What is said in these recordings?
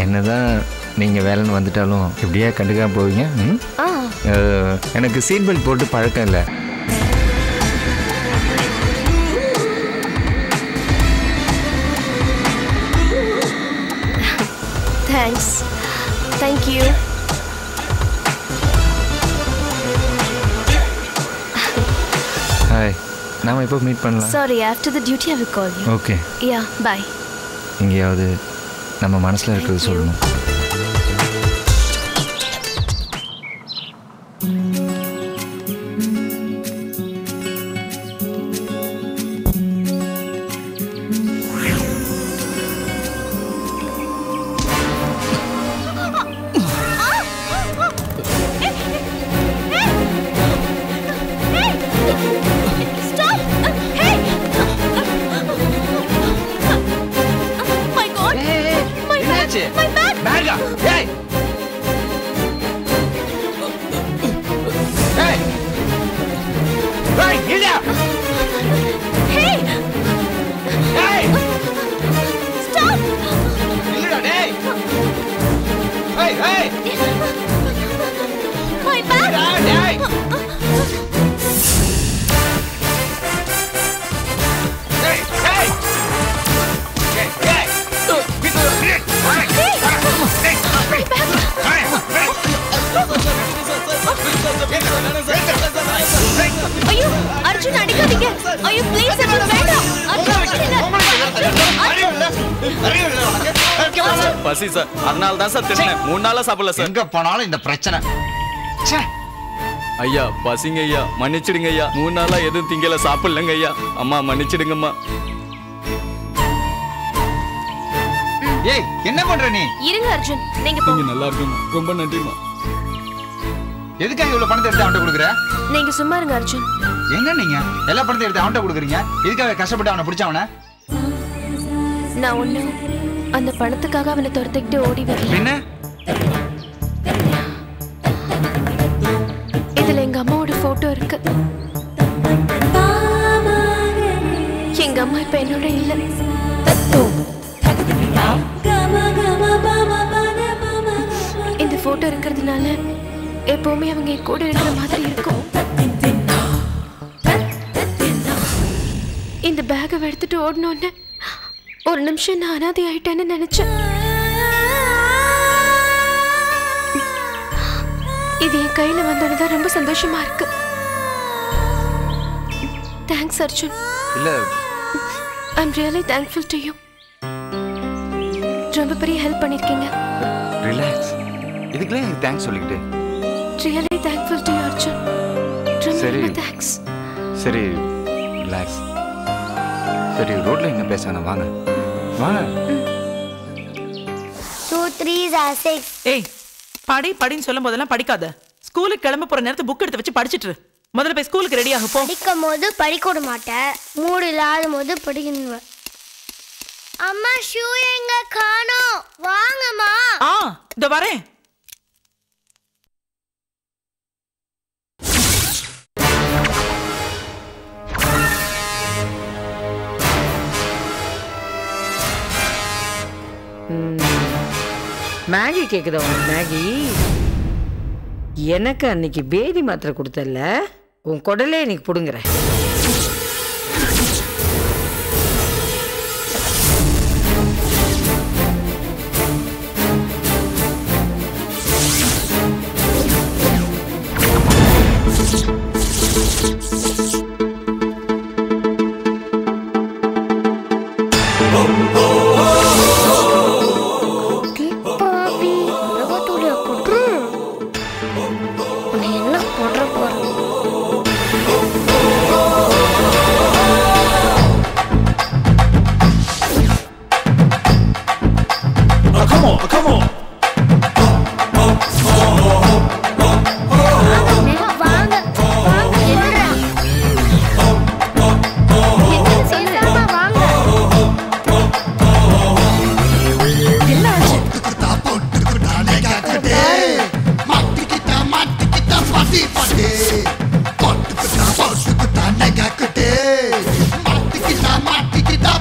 என்னதான் நீங்கள் வேலைன்னு வந்துட்டாலும் இப்படியே கண்டுக்காம போவீங்க? எனக்கு சீட் பெல்ட் போட்டு பழக்கம் இல்லை. தேங்க்ஸ். தேங்க்யூ. ஹாய், நாம எப்போ மீட் பண்ணலாம்? Sorry, after the duty I will call you. Okay. Yeah, bye. எங்கேயாவது நம்ம மனசில் இருக்கிறது சொல்லணும். ஐயோ, அர்ஜுன் அடிக்காதீங்க. ஐயோ, ப்ளீஸ் எனக்கு வேண்டாம். பசி சார், அதனால தான் சார் திட்டினேன். 3 நாளா சாப்பிடல சார். எங்க போனாலும் இந்த பிரச்சனை. ஐயா பசிங்க ஐயா, மன்னிச்சிடுங்க ஐயா. 3 நாளா எதுவும் திங்கல, சாப்பிடலங்க ஐயா. அம்மா மன்னிச்சிடுங்கம்மா. ஏய், என்ன பண்ற நீ? இருங்க அர்ஜுன், நீங்க நல்லா இருக்கீங்க. ரொம்ப நன்றிமா. எதுக்காக இவ்வளவு பணத்தை எடுத்து அவன்கிட்ட கொடுக்குற? நீங்க சும்மா இருங்க அர்ஜுன். என்ன நீங்க எல்லா பணத்தையும் எடுத்து அவன்கிட்ட கொடுக்குறீங்க? எதுக்காக கஷ்டப்பட்டு அவனை பிடிச்சவன? நான் ஒண்ணு அந்த பணத்துக்காக அவனை துரத்திக்கிட்டு ஓடி வரல. என்ன? இதுல எங்க அம்மாவோட போட்டோ இருக்கு. எங்க அம்மா இப்ப என்னோட இல்ல. இந்த போட்டோ இருக்கிறதுனால எப்பவுமே அவங்க என் கூட இருக்கிற மாதிரி இருக்கும். இந்த பேக்கை எடுத்துட்டு ஓடணும்னு ஒரு நிமிஷம் நான் அனாதை ஆயிட்டேன்னு நினைச்சேன். இது என் கையில வந்தோன்னு ரொம்ப சந்தோஷமா இருக்கு. தேங்க்ஸ் அர்ஜுன். இல்ல, I am really thankful to you. ரொம்ப பெரிய ஹெல்ப் பண்ணிருக்கீங்க. ரிலாக்ஸ். இதுக்குலாம் எனக்கு தேங்க்ஸ் சொல்லிக்கிட்டு. Really thankful to you Arjun. ரொம்ப தேங்க்ஸ். சரி, ரிலாக்ஸ். சரி, ரோட்ல என்ன பேசணும், வாங்க வாங்க. 2 3s are 6. ஏய், படின்னு சொல்லும் போதெல்லாம் படிக்காத. ஸ்கூலுக்கு கிளம்ப போற நேரத்துல புக் எடுத்து வச்சு படிச்சிட்டு இரு. முதல்ல போய் ஸ்கூலுக்கு ரெடி ஆக போ. படிக்கும் போது படிக்க விட மாட்டேன், மூடு இல்லாத போது படிக்கணும். அம்மா ஷூ எங்க காணோம்? வாங்கம்மா. இதோ வரேன். மேகி கேக்குதா உனக்கு? மேகி எனக்கு அன்னைக்கு பேதி மாத்திரை கொடுத்தல, உன் குடலே இன்னைக்கு புடுங்குறேன்.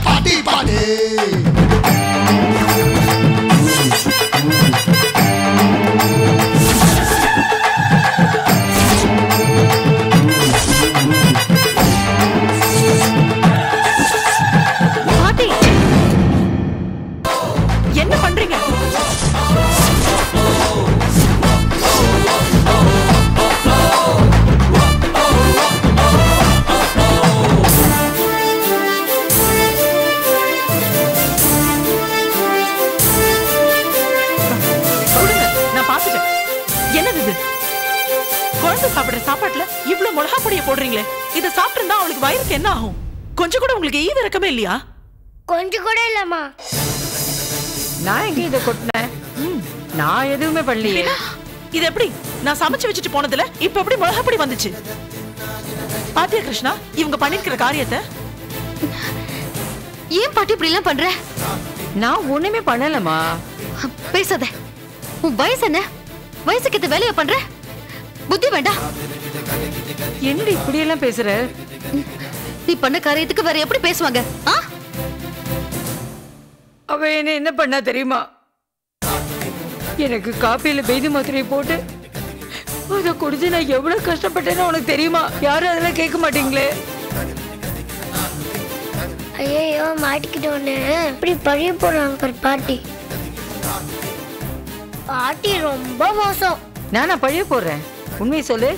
Party, party. இவ்வளவு மிளகா பொடியை போடுறீங்களே, இதை சாப்பிட்டு அவளுக்கு வயிறுக்கு என்ன ஆகும்? கொஞ்சம் கூட உங்களுக்கு ஈவு இறக்கமே இல்லையா? கொஞ்சம் கூட இல்லம்மா. நான் எங்க இதை கொட்டினேன்? நான் எதுவுமே பண்ணலையே. இது எப்படி? நான் சமைச்சு வச்சுட்டு போனதுல இப்ப எப்படி மிளகா பொடி வந்துச்சு? பாத்தியா கிருஷ்ணா இவங்க பண்ணிருக்கிற காரியத்தை? ஏன் பாட்டி இப்படி எல்லாம் பண்ற? நான் ஒண்ணுமே பண்ணலமா. பேசாத. உன் வயசு என்ன? வயசுக்கு இந்த வேலையை பண்ற? புத்தி வேண்டாம். என்னடி இப்படி எல்லாம் பேசுற? நீ பண்ண காரியத்துக்கு வேற எப்படி பேசுவாங்க? அவ என்ன பண்ணா தெரியுமா? எனக்கு காப்பியில பேதி மாத்திரையை போட்டு அதை குடிச்சு நான் எவ்வளவு கஷ்டப்பட்டேன்னு உனக்கு தெரியுமா? யாரும் அதெல்லாம் கேட்க மாட்டீங்களே. ஐயோ மாட்டிக்கிட்டோன்னு இப்படி பழிய போறாங்க பாட்டி. பாட்டி ரொம்ப மோசம். நானா பழிய போடுறேன்? உண்மையை சொல்லு.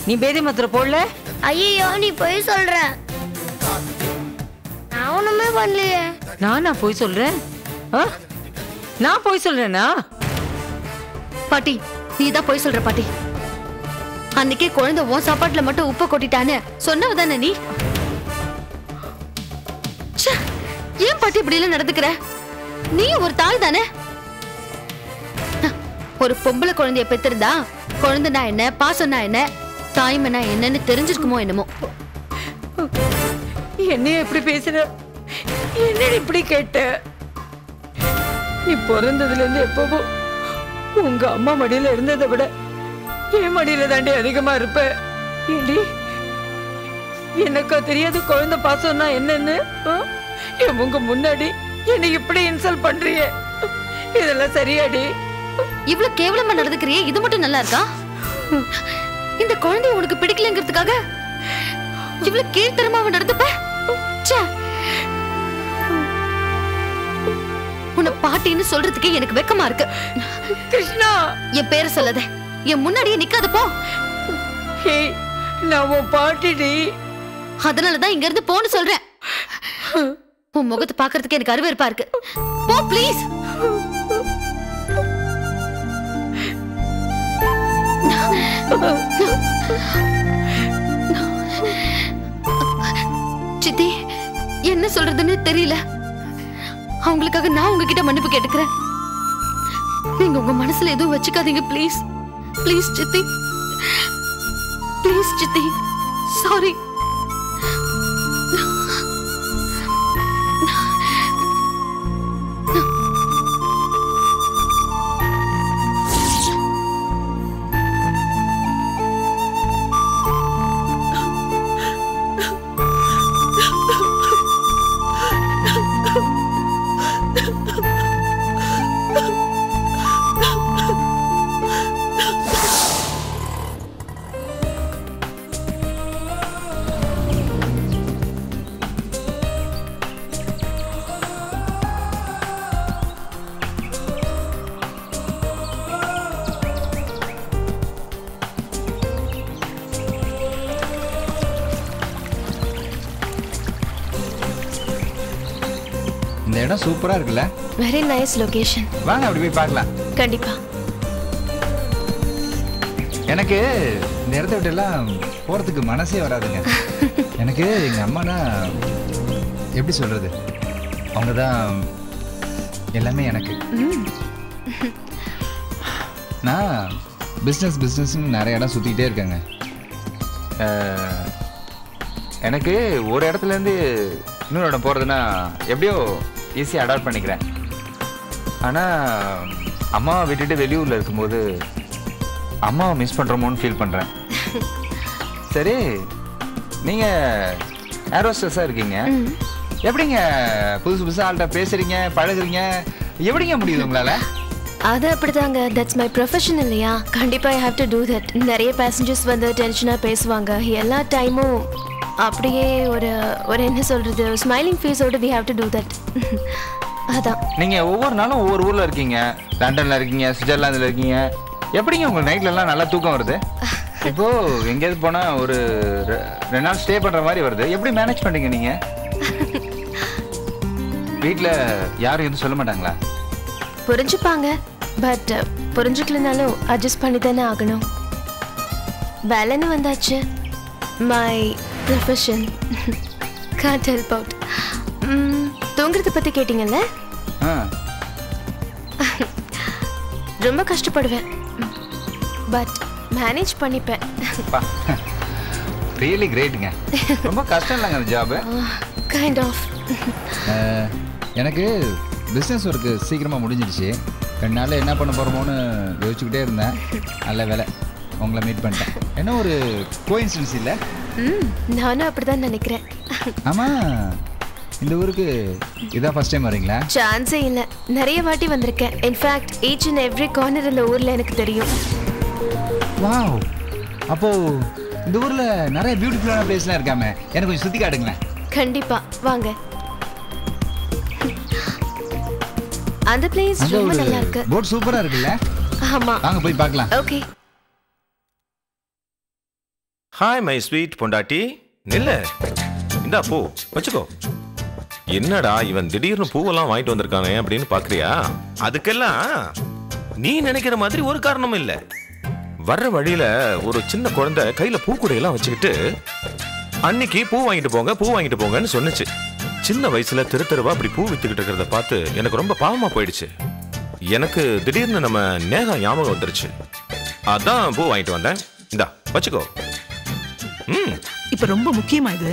நீ பேதி மாத்திரை போடல? ஐயோ நீ போய் சொல்ற. நான் ஒண்ணுமே பண்ணலையே. நானா போய் சொல்றேன்? நான் போய் சொல்றேனா? பாட்டி நீதான் போய் சொல்ற பாட்டி. அன்னைக்கே குழந்தை உன் சாப்பாட்டுல மட்டும் உப்பு கொட்டிட்டான்னு சொன்னவதானே நீ? ஏன் பாட்டி இப்படி எல்லாம் நடந்துக்கிற? நீ ஒரு தாய் தானே. ஒரு பொம்பளை குழந்தைய பெத்திருந்தா குழந்தைனா என்ன, பாசம்னா என்ன, தாய்மனா என்னன்னு தெரிஞ்சிருக்குமோ என்னமோ. என்னைய எப்படி பேசுற? என்ன இப்படி கேட்ட? நீ பிறந்ததுல இருந்து எப்பவோ உங்க அம்மா மடியில இருந்ததை விட என் மடியில தாண்டி அதிகமா இருப்ப. ஏண்டி எனக்கா தெரியாது குழந்தை பாசம்னா என்னன்னு? உங்க முன்னாடி என்னை இப்படி இன்சல்ட் பண்றியே, இதெல்லாம் சரியாடி? இவ்வளவு கேவலமா நடந்துக்கிறியே, இது மட்டும் நல்லா இருக்கா? இந்த குழந்தை உனக்கு பிடிக்கலங்கிறதுக்காக இவ்வளவு கீழ்த்தரமா நடந்துப்ப? உன்னை பாட்டின்னு சொல்றதுக்கே எனக்கு வெக்கமா இருக்கு. கிருஷ்ணா என் பேரை சொல்லாத, என் முன்னாடியே நிக்காத போ. நான் உன் பாட்டிடி. அதனாலதான் இங்க இருந்து போன்னு சொல்றேன். உன் முகத்தை பாக்குறதுக்கு எனக்கு அருவருப்பா இருக்கு. போ ப்ளீஸ். சித்தி என்ன சொல்றதுன்னு தெரியல. அவங்களுக்காக நான் உங்ககிட்ட மன்னிப்பு கேட்டுக்கிறேன். நீங்க உங்க மனசுல எதுவும் வச்சுக்காதீங்க ப்ளீஸ். ப்ளீஸ் சித்தி, ப்ளீஸ் சித்தி, சாரி. இந்த இடம் சூப்பரா இருக்குல்ல? Very nice location. வாங்க அப்படி போய் பார்க்கலாம். கண்டிப்பா. எனக்கு இந்த இடத்த விட்டு எல்லாம் போறதுக்கு மனசே வராதுங்க. எனக்கு எங்க அம்மானா எப்படி சொல்றது, அவங்க தான் எல்லாமே எனக்கு. நான் பிஸ்னஸ் நிறைய இடம் சுற்றிக்கிட்டே இருக்கேங்க. எனக்கு ஒரு இடத்துலேருந்து இன்னொரு இடம் போகிறதுனா எப்படியோ ஈஸியாக அடாப்ட் பண்ணிக்கிறேன். ஆனால் அம்மாவை விட்டுட்டு வெளியூரில் இருக்கும்போது அம்மாவை மிஸ் பண்ணுறோமோன்னு ஃபீல் பண்ணுறேன். சரி, நீங்கள் ஏரோஸ்டஸாக இருக்கீங்க, எப்படிங்க புதுசு புதுசாக ஆள்கிட்ட பேசுகிறீங்க, பழகுறீங்க, எப்படிங்க முடியுது உங்களால்? அது அப்படிதாங்க, தட்ஸ் மை ப்ரொஃபஷன் இல்லையா? கண்டிப்பாக I have to do that. நிறைய பேசஞ்சர்ஸ் வந்து டென்ஷனாக பேசுவாங்க. எல்லா டைமும் அப்படியே ஒரு ஒரு என்ன சொல்கிறது, ஸ்மைலிங் ஃபேஸோடு we have to do that. அதான். நீங்கள் ஒவ்வொரு நாளும் ஒவ்வொரு ஊரில் இருக்கீங்க, லண்டனில் இருக்கீங்க, சுவிட்சர்லாந்தில் இருக்கீங்க, எப்படிங்க உங்களுக்கு நைட்லலாம் நல்லா தூக்கம் வருது? இப்போது எங்கேயாவது போனால் ஒரு 2 நாள் ஸ்டே பண்ணுற மாதிரி வருது, எப்படி மேனேஜ் பண்ணுறீங்க நீங்கள்? வீட்டில் யாரும் எதுவும் சொல்ல மாட்டாங்களா? புரிஞ்சுப்பாங்க, பட் புரிஞ்சுக்கலனாலும் அட்ஜஸ்ட் பண்ணி தானே ஆகணும். வேலைன்னு வந்தாச்சு, my profession. can't help out. தூங்குறத பத்தி கேட்டிங்கல்ல, ரொம்ப கஷ்டப்படுவேன், பட் மேனேஜ் பண்ணிப்பேன். ரியலி கிரேட்டுங்க. ரொம்ப கஷ்டம் இல்லைங்க அந்த ஜாபு. Kind of. எனக்கு பிஸ்னஸ் ஒர்க்கு சீக்கிரமாக முடிஞ்சிடுச்சு. 2 நாளில் என்ன பண்ண போகிறோமோன்னு யோசிச்சுக்கிட்டே இருந்தேன். நல்ல வேலை உங்களை மீட் பண்ணிட்டேன். என்ன ஒரு கோஇன்சிடன்ஸ் இல்லை? நானும் அப்படிதான் நினைக்கிறேன். ஆமாம், இந்த ஊருக்கு இதான் ஃபர்ஸ்ட் டைம் வரீங்களா? சான்ஸே இல்லை, நிறைய வாட்டி வந்திருக்கேன். In fact each and every corner இந்த ஊரில் எனக்கு தெரியும். வாவ், அப்போது இந்த ஊரில் நிறைய பியூட்டிஃபுல்லான பிளேஸ்லாம் இருக்காமே, எனக்கு கொஞ்சம் சுற்றி காட்டுங்களேன். கண்டிப்பாக வாங்க. அந்த பிளேஸ் ரொம்ப நல்லா இருக்கு. போட் சூப்பரா இருக்குல்ல? ஆமா, வாங்க போய் பார்க்கலாம். ஓகே. ஹாய் மை ஸ்வீட் பொண்டாட்டி. நில்ல, இந்தா பூ வச்சுக்கோ. என்னடா இவன் திடீர்னு பூவெல்லாம் வாங்கிட்டு வந்திருக்கானே அப்படின்னு பாக்குறியா? அதுக்கெல்லாம் நீ நினைக்கிற மாதிரி ஒரு காரணமும் இல்லை. வர்ற வழியில ஒரு சின்ன குழந்தை கையில பூக்குடையெல்லாம் வச்சுக்கிட்டு அன்னைக்கு பூ வாங்கிட்டு போங்க பூ வாங்கிட்டு போங்கன்னு சொன்னுச்சு. சின்ன வயசுல தெருவா அப்படி பூ வித்துக்கிட்டு இருக்கிறத பார்த்து எனக்கு ரொம்ப பாவமா போயிடுச்சு. எனக்கு திடீர்னு நம்ம நேகா ஞாபகம் வந்துருச்சு. அதான் பூ வாங்கிட்டு வந்தேன். இந்தா வச்சுக்கோ. இப்ப ரொம்ப முக்கியமா இது?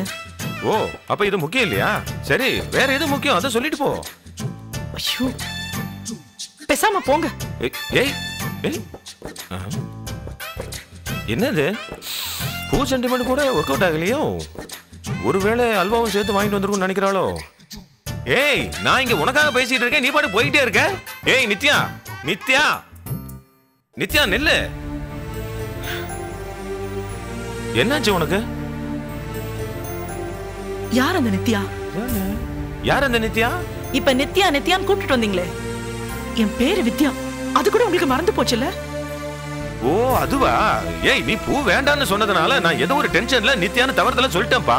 ஓ, அப்ப இது முக்கியம் இல்லையா? சரி, வேற எது முக்கியம் அதை சொல்லிட்டு போ. ஐயோ, பேசாம போங்க. ஏய் ஏய், என்னது பூ சென்டிமெண்ட் கூட ஒர்க் அவுட் ஆகலையோ? ஒருவேளை அல்வாவும் சேர்த்து வாங்கிட்டு வந்துருக்கும்னு நினைக்கிறாளோ? ஏய், நான் இங்க உனக்காக பேசிட்டு இருக்கேன், நீ பாட்டு போயிட்டே இருக்க. ஏய் நித்யா, நித்யா, நித்யா நில்லு. என்னாச்சு உனக்கு? யார் அந்த நித்யா? யார் அந்த நித்யா? இப்ப நித்யா நித்யான்னு கூப்பிட்டு வந்தீங்களே, என் பேரு வித்யா. அது கூட உங்களுக்கு மறந்து போச்சுல்ல? ஓ அதுவா? ஏய், நீ பூ வேண்டான்னு சொன்னதுனால நான் ஏதோ ஒரு டென்ஷன்ல நித்யான்னு தவறுதலா சொல்லிட்டேன்ப்பா.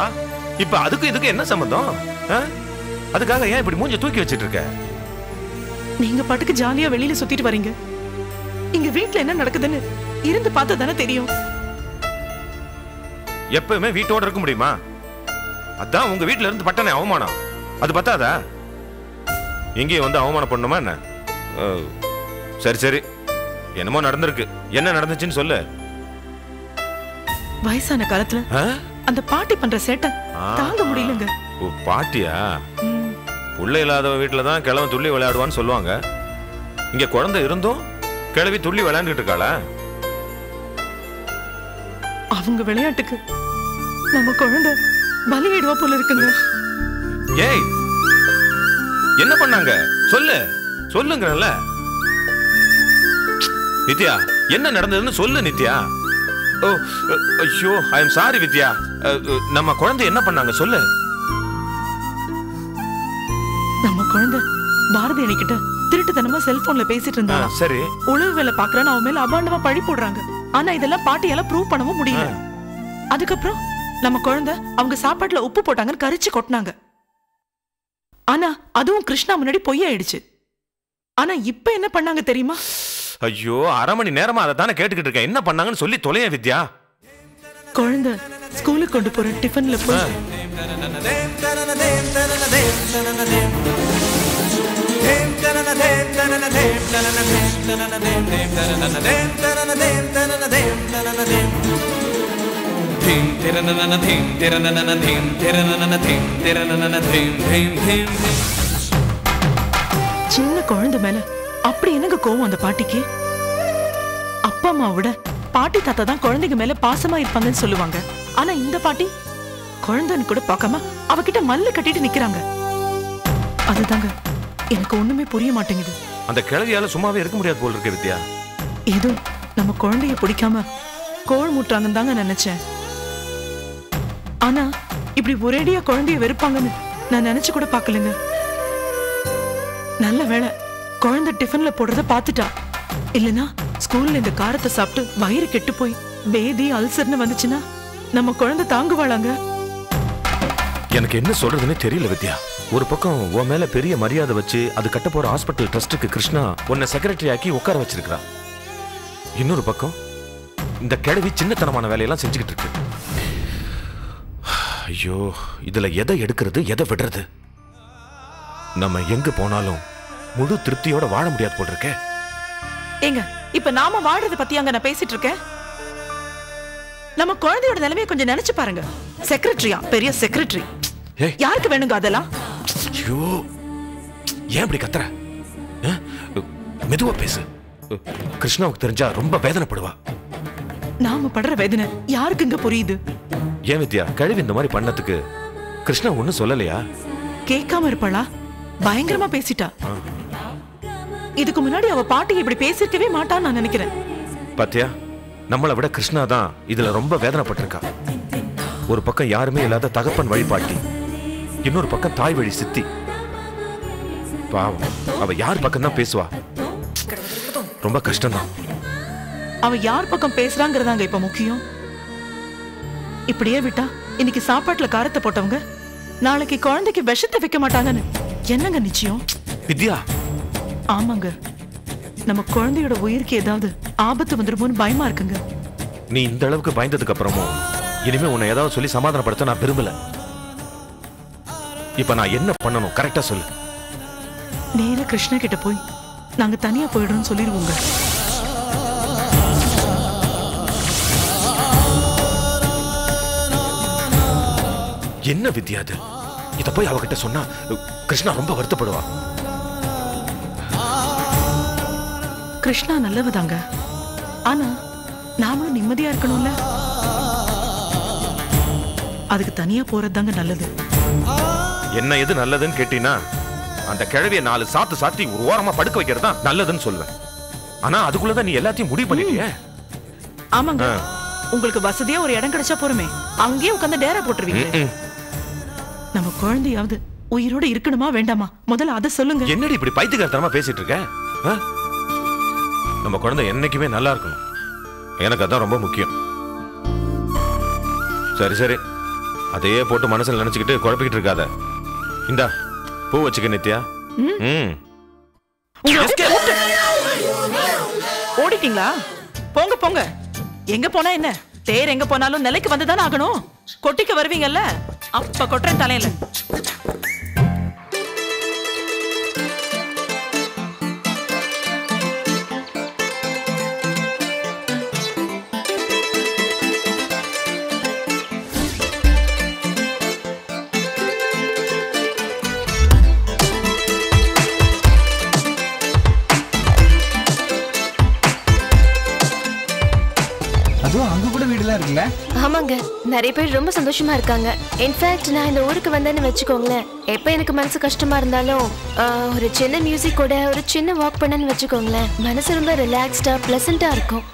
இப்ப அதுக்கு இதுக்கு என்ன சம்பந்தம்? அதுக்காக ஏன் இப்படி மூஞ்ச தூக்கி வச்சிட்டு இருக்க? நீங்க பாட்டுக்கு ஜாலியா வெளியில சுத்திட்டு வரீங்க. இங்க வீட்ல என்ன நடக்குதுன்னு இருந்து பார்த்தா தானே தெரியும். எப்பவுமே வீட்டோட இருக்க முடியுமா? அதான் உங்க வீட்டுல இருந்து பட்டனே அவமானம். அது பத்தாதா எங்கேயும் வந்து அவமானம் பண்ணுமா என்ன? சரி சரி, என்னமோ நடந்திருக்கு. என்ன நடந்துச்சுன்னு சொல்லு. வயசான காலத்துல அந்த பாட்டி பண்ற சேட்டை தாங்க முடியலங்க. ஓ பாட்டியா? புள்ள இல்லாத வீட்டுலதான் கிழவன் துள்ளி விளையாடுவான்னு சொல்லுவாங்க. இங்க குழந்தை இருந்தும் கிழவி துள்ளி விளையாண்டுட்டு இருக்காளா? அவங்க விளையாட்டுக்கு நம்ம குழந்தை பலியிடுவா போல இருக்குங்க. ஏய், என்ன பண்ணாங்க சொல்லு, சொல்லுங்கறல்ல. நித்யா, என்ன நடந்ததுன்னு சொல்லு நித்யா. ஓ ஐயோ, ஐ எம் சாரி வித்யா. நம்ம குழந்தை என்ன பண்ணாங்க சொல்லு. நம்ம குழந்தை பாரதி அணிக்கிட்ட திருட்டுத்தனமா செல்போன்ல பேசிட்டு இருந்தா. சரி, உழவு வேலை பாக்குறான்னு அவன் மேல அபாண்டமா பழி போடுறாங்க. ஆனா இதெல்லாம் பாட்டியால ப்ரூவ் பண்ணவும் முடியல. அதுக்கப்புறம் நம்ம குழந்தை அவங்க சாப்பாட்டுல உப்பு போட்டாங்கன்னு கரிச்சு கொட்டினாங்க. ஆனா அதுவும் கிருஷ்ணா முன்னாடி பொய்யாயிடுச்சு. ஆனா இப்ப என்ன பண்ணாங்க தெரியுமா? ஐயோ, அரை மணி நேரமா அதை தானே கேட்டுக்கிட்டு இருக்கேன். என்ன பண்ணாங்கன்னு சொல்லி தொலைய வித்யா. குழந்தை ஸ்கூலுக்கு கொண்டு போற டிஃபன்ல போய் சின்ன குழந்தை மேல அப்படி என்னங்க கோவம் அந்த பாட்டிக்கு? அப்பா அம்மா விட பாட்டி தாத்தா தான் குழந்தைங்க மேல பாசமா இருப்பாங்கன்னு சொல்லுவாங்க. ஆனா இந்த பாட்டி குழந்தைன்னு கூட பார்க்காம அவகிட்ட மல்லு கட்டிட்டு நிக்கிறாங்க. அதுதாங்க எனக்கு ஒண்ணுமே புரிய மாட்டேங்குது. அந்த கிழவியால சும்மாவே இருக்க முடியாது போல இருக்கு வித்யா. ஏதோ நம்ம குழந்தைய பிடிக்காம கோள் மூட்டுறாங்கன்னு தாங்க நினைச்சேன். ஆனா இப்படி ஒரேடியா குழந்தைய வெறுப்பாங்கன்னு நான் நினைச்சு கூட பாக்கலங்க. நல்ல வேளை குழந்தை டிஃபன்ல போடுறத பாத்துட்டா. இல்லனா ஸ்கூல்ல இந்த காரத்தை சாப்பிட்டு வயிறு கெட்டு போய் பேதி அல்சர்னு வந்துச்சுன்னா நம்ம குழந்தை தாங்குவாளாங்க? எனக்கு என்ன சொல்றதுன்னு தெரியல வித்யா. ஒரு பக்கம் உன் மேல பெரிய மரியாதை வச்சு அது கட்ட போற ஹாஸ்பிட்டல் ட்ரஸ்டுக்கு கிருஷ்ணா உன்னை செக்ரட்டரி ஆக்கி உட்கார வச்சிருக்கா. இன்னொரு பக்கம் இந்த கிழவி சின்னத்தனமான வேலையெல்லாம் செஞ்சுக்கிட்டு இருக்கு. ஐயோ, இதுல எதை எடுக்கிறது எதை விடுறது? நம்ம எங்க போனாலும் முழு திருப்தியோட வாழ முடியாது போல் இருக்கே. ஏங்க, இப்ப நாம வாழ்றத பத்தி அங்க நான் பேசிட்டு இருக்கேன். நம்ம குழந்தையோட நிலைமையை கொஞ்சம் நினைச்சு பாருங்க. செக்ரட்டரியா, பெரிய செக்ரட்டரி. யாருக்கு வேணுங்க அதெல்லாம்? ஐயோ, ஏன் இப்படி கத்துற? மெதுவா பேசு. கிருஷ்ணாவுக்கு தெரிஞ்சா ரொம்ப வேதனைப்படுவா. நாம படுற வேதனை யாருக்குங்க புரியுது? ஏன் வித்யா, கழுவி இந்த மாதிரி பண்ணதுக்கு கிருஷ்ணா ஒண்ணும் சொல்லலையா? கேட்காம இருப்பாளா? பயங்கரமா பேசிட்டா. இதுக்கு முன்னாடி அவ பாட்டி இப்படி பேசிருக்கவே மாட்டான்னு நான் நினைக்கிறேன். பாத்தியா, நம்மளை விட கிருஷ்ணா தான் இதுல ரொம்ப வேதனைப்பட்டிருக்கா. ஒரு பக்கம் யாருமே இல்லாத தகப்பன் வழிபாட்டி, இன்னொரு பக்கம் தாய் வழி சித்தி. பாவம், அவ யார் பக்கம் தான் பேசுவா? ரொம்ப கஷ்டம்தான். அவ யார் பக்கம் பேசுறாங்கிறதாங்க இப்ப முக்கியம். இப்படியே விட்டா இன்னைக்கு சாப்பாட்டுல காரத்தை போட்டவங்க நாளைக்கு குழந்தைக்கு விஷத்தை வைக்க மாட்டாங்கன்னு என்னங்க நிச்சயம்? வித்யா, ஆமாங்க, நம்ம குழந்தையோட உயிருக்கு ஏதாவது ஆபத்து வந்துருமோன்னு பயமா இருக்குங்க. நீ இந்த அளவுக்கு பயந்ததுக்கு அப்புறமும் இனிமே உன்னை ஏதாவது சொல்லி சமாதானப்படுத்த நான் விரும்பல. இப்ப நான் என்ன பண்ணணும் கரெக்டா சொல்லு. நேரா கிருஷ்ணா கிட்ட போய் நாங்க தனியா போயிடுறோம்னு சொல்லிடுவோங்க. என்ன வித்யா அது? இத போய் அவகிட்ட சொன்னா கிருஷ்ணா ரொம்ப வருத்தப்படுவா. கிருஷ்ணா நல்லவதாங்க, ஆனா நாமளும் நிம்மதியா இருக்கணும்ல. அதுக்கு தனியா போறதுதாங்க நல்லது. என்ன எது நல்லதுன்னு கேட்டீங்கன்னா அந்த கிழவிய 4 சாத்து சாத்தி ஒரு ஓரமா படுக்க வைக்கிறது தான் நல்லதுன்னு சொல்லுவேன். ஆனா அதுக்குள்ளதான் நீ எல்லாத்தையும் முடிவு பண்ணிட்டியே. ஆமாங்க, உங்களுக்கு வசதியா ஒரு இடம் கிடைச்சா போறமே, அங்கேயே உட்கார்ந்து டேரா போட்டுருவீங்க. நம்ம குழந்தையாவது உயிரோட இருக்கணுமா வேண்டாமா? முதல்ல அதை சொல்லுங்க. என்னடி இப்படி பைத்தியக்காரத்தனமா பேசிட்டு இருக்க? நம்ம குழந்தை என்னைக்குமே நல்லா இருக்கணும், எனக்கு அதான் ரொம்ப முக்கியம். சரி சரி, அதையே போட்டு மனசுல நினைச்சுக்கிட்டு குழப்பிக்கிட்டு இருக்காத. இந்தா பூ வச்சுக்க நித்யா. ஓடிட்டீங்களா? போங்க போங்க. எங்க போனா என்ன? தேர் எங்க போனாலும் நிலைக்கு வந்துதானே ஆகணும். கொட்டிக்க வருவீங்கல்ல, அப்ப கொட்டுறேன் தலையில. அதுவும் அங்க கூட வீடுலாம் இருக்குல்ல? ஆமாங்க, நிறைய பேர் ரொம்ப சந்தோஷமா இருக்காங்க. இன்ஃபேக்ட் நான் இந்த ஊருக்கு வந்தேன்னு வச்சுக்கோங்களேன், எப்போ எனக்கு மனசு கஷ்டமா இருந்தாலும் ஒரு சின்ன மியூசிக்கோட ஒரு சின்ன வாக் பண்ணேன்னு வச்சுக்கோங்களேன், மனசு ரொம்ப ரிலாக்ஸ்டா பிளசண்டா இருக்கும்.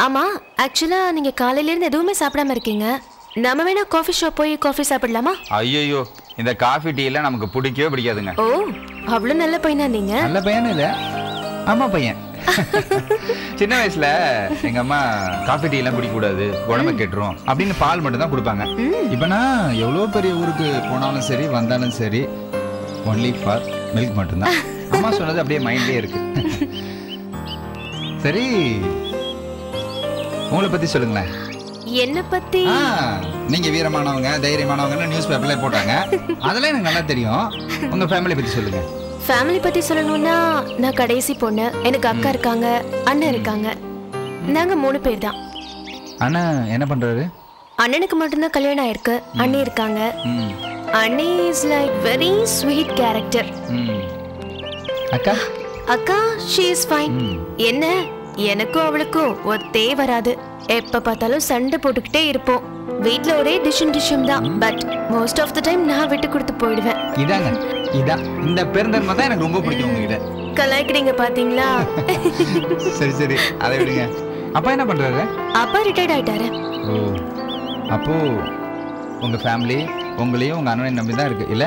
ஆமா, ஆக்சுவலா நீங்க காலையில இருந்து எதுவுமே சாப்பிடாம இருக்கீங்க. நம்ம வேணா காஃபி ஷாப் போய் காஃபி சாப்பிடலாமா? ஐயோ, இந்த காஃபி டீ எல்லாம் நமக்கு பிடிக்கவே பிடிக்காதுங்க. ஓ, அவ்வளவு நல்ல பையனா நீங்க? நல்ல பையன் இல்ல, அம்மா பையன். சின்ன வயசுல எங்க அம்மா காஃபி டீ எல்லாம் குடிக்க கூடாது, உடம்பு கெட்டுரும் அப்படின்னு பால் மட்டும் தான் கொடுப்பாங்க. இப்ப நான் எவ்வளவு பெரிய ஊருக்கு போனாலும் சரி வந்தாலும் சரி ஒன்லி ஃபார் மில்க் மட்டும்தான். அம்மா சொன்னது அப்படியே மைண்ட்லயே இருக்கு. சரி, உங்களை பத்தி சொல்லுங்களேன். என்ன பத்தி? நீங்க வீரமானவங்க தைரியமானவங்கன்னு நியூஸ் பேப்பர்ல போட்டாங்க, அதெல்லாம் எனக்கு நல்லா தெரியும். உங்க ஃபேமிலி பத்தி சொல்லுங்க. ஃபேமிலி பத்தி சொல்லணும்னா, நான் கடைசி பொண்ணு. எனக்கு அக்கா இருக்காங்க, அண்ணன் இருக்காங்க. நாங்க 3 பேர் தான். அண்ணன் என்ன பண்றாரு? அண்ணனுக்கு மட்டும்தான் கல்யாணம் ஆயிருக்கு, அண்ணி இருக்காங்க. அண்ணி is like very sweet character. அக்கா? அக்கா ஷீ இஸ் ஃபைன். என்ன, எனக்கும் அவளுக்கும் ஒத்தே வராது. எப்ப பார்த்தாலும் சண்டை போட்டுக்கிட்டே இருப்போம். வீட்ல ஒரே டிஷும் தான். But most of the time நான் விட்டு கொடுத்து போயிடுவேன். இதாங்க, இதான் இந்த பெருந்தன்மை தான் எனக்கு ரொம்ப பிடிக்கும் உங்ககிட்ட. கலாய்க்கிறீங்க பாத்தீங்களா? சரி சரி, அதை விடுங்க. அப்பா என்ன பண்றாரு? அப்பா ரிட்டையர்ட் ஆயிட்டாரு. ஓ, அப்போ உங்க ஃபேமிலி உங்களையும் உங்க அண்ணனையும் நம்பி தான் இருக்கு இல்ல?